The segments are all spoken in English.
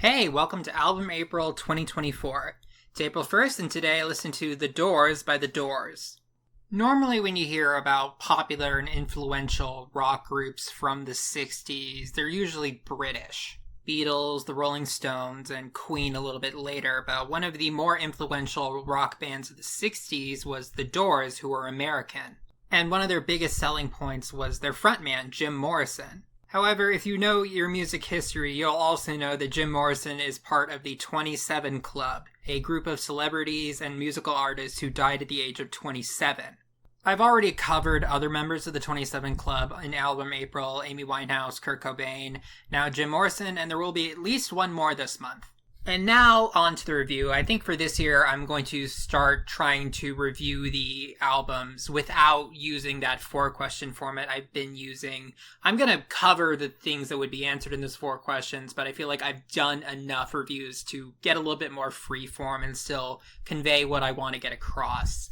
Hey, welcome to Album April 2024. It's April 1st, and today I listened to The Doors by The Doors. Normally, when you hear about popular and influential rock groups from the 60s, they're usually British. Beatles, the Rolling Stones, and Queen a little bit later, but one of the more influential rock bands of the 60s was The Doors, who were American. And one of their biggest selling points was their frontman, Jim Morrison. However, if you know your music history, you'll also know that Jim Morrison is part of the 27 Club, a group of celebrities and musical artists who died at the age of 27. I've already covered other members of the 27 Club in Album April: Amy Winehouse, Kurt Cobain, now Jim Morrison, and there will be at least one more this month. And now, on to the review. I think for this year, I'm going to start trying to review the albums without using that 4-question format I've been using. I'm going to cover the things that would be answered in those 4 questions, but I feel like I've done enough reviews to get a little bit more free form and still convey what I want to get across.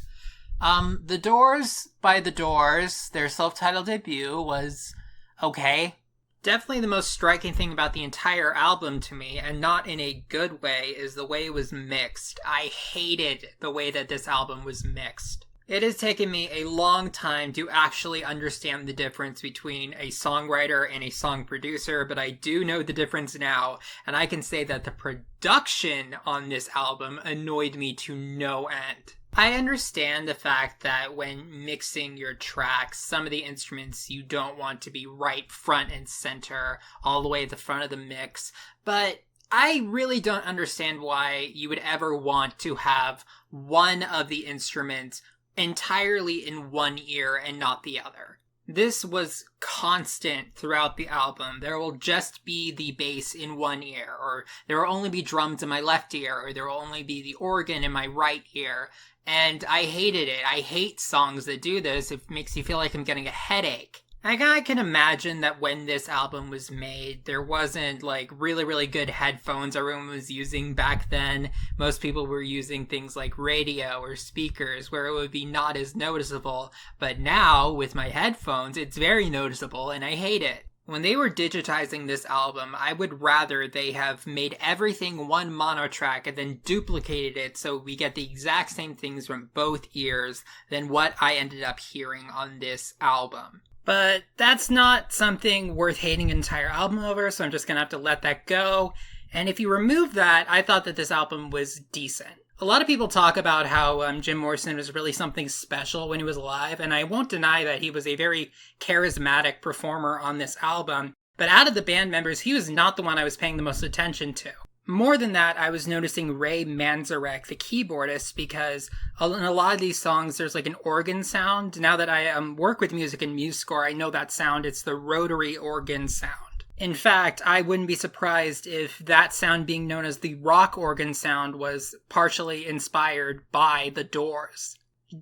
The Doors by The Doors, their self-titled debut, was okay. Definitely the most striking thing about the entire album to me, and not in a good way, is the way it was mixed. I hated the way that this album was mixed. It has taken me a long time to actually understand the difference between a songwriter and a song producer, but I do know the difference now, and I can say that the production on this album annoyed me to no end. I understand the fact that when mixing your tracks, some of the instruments you don't want to be right front and center, all the way at the front of the mix, but I really don't understand why you would ever want to have one of the instruments entirely in one ear and not the other. This was constant throughout the album. There will just be the bass in one ear, or there will only be drums in my left ear, or there will only be the organ in my right ear. And I hated it. I hate songs that do this. It makes you feel like I'm getting a headache. I can imagine that when this album was made, there wasn't like really good headphones everyone was using back then. Most people were using things like radio or speakers where it would be not as noticeable. But now, with my headphones, it's very noticeable and I hate it. When they were digitizing this album, I would rather they have made everything one mono track and then duplicated it so we get the exact same things from both ears than what I ended up hearing on this album. But that's not something worth hating an entire album over, so I'm just gonna have to let that go. And if you remove that, I thought that this album was decent. A lot of people talk about how Jim Morrison was really something special when he was alive, and I won't deny that he was a very charismatic performer on this album, but out of the band members, he was not the one I was paying the most attention to. More than that, I was noticing Ray Manzarek, the keyboardist, because in a lot of these songs, there's like an organ sound. Now that I work with music and MuseScore, I know that sound. It's the rotary organ sound. In fact, I wouldn't be surprised if that sound being known as the rock organ sound was partially inspired by The Doors.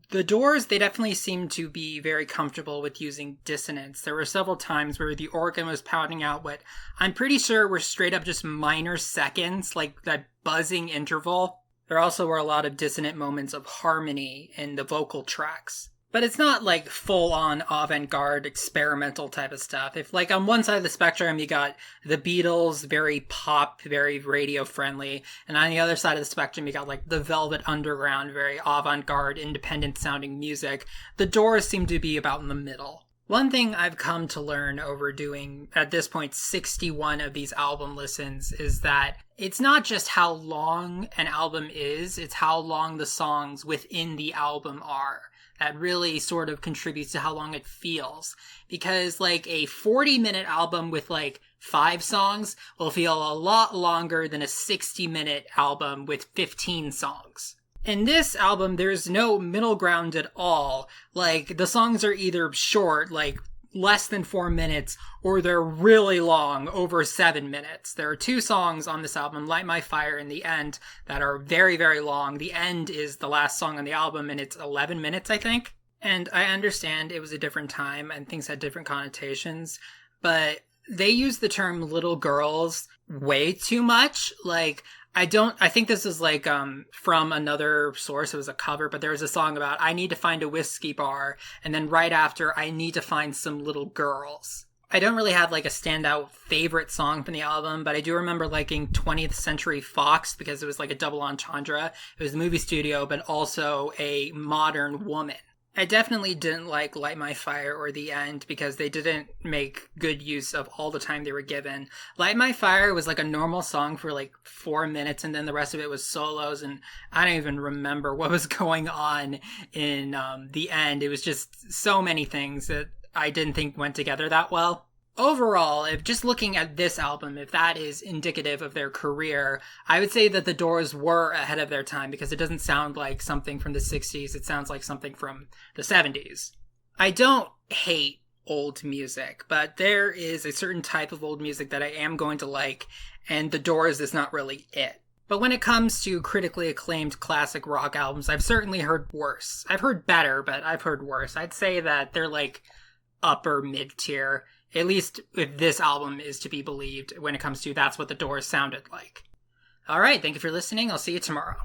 The Doors, they definitely seem to be very comfortable with using dissonance. There were several times where the organ was pounding out what I'm pretty sure were straight up just minor seconds, like that buzzing interval. There also were a lot of dissonant moments of harmony in the vocal tracks. But it's not like full-on avant-garde experimental type of stuff. If like on one side of the spectrum you got the Beatles, very pop, very radio-friendly, and on the other side of the spectrum you got like the Velvet Underground, very avant-garde, independent-sounding music, The Doors seem to be about in the middle. One thing I've come to learn over doing, at this point, 61 of these album listens is that it's not just how long an album is, it's how long the songs within the album are. That really sort of contributes to how long it feels. Because like a 40-minute album with like 5 songs will feel a lot longer than a 60-minute album with 15 songs. In this album, there's no middle ground at all. Like, the songs are either short, like less than 4 minutes, or they're really long, over 7 minutes. There are 2 songs on this album, Light My Fire and The End, that are very long. The End is the last song on the album, and it's 11 minutes, I think. And I understand it was a different time, and things had different connotations, but they use the term little girls way too much. Like, I think this is like, from another source. It was a cover, but there was a song about, I need to find a whiskey bar. And then right after, I need to find some little girls. I don't really have like a standout favorite song from the album, but I do remember liking 20th Century Fox because it was like a double entendre. It was a movie studio, but also a modern woman. I definitely didn't like Light My Fire or The End because they didn't make good use of all the time they were given. Light My Fire was like a normal song for like 4 minutes, and then the rest of it was solos, and I don't even remember what was going on in The End. It was just so many things that I didn't think went together that well. Overall, if just looking at this album, if that is indicative of their career, I would say that the Doors were ahead of their time because it doesn't sound like something from the 60s. It sounds like something from the 70s. I don't hate old music, but there is a certain type of old music that I am going to like, and the Doors is not really it. But when it comes to critically acclaimed classic rock albums, I've certainly heard worse. I've heard better, but I've heard worse. I'd say that they're like upper mid-tier. At least if this album is to be believed when it comes to that's what the Doors sounded like. All right, thank you for listening. I'll see you tomorrow.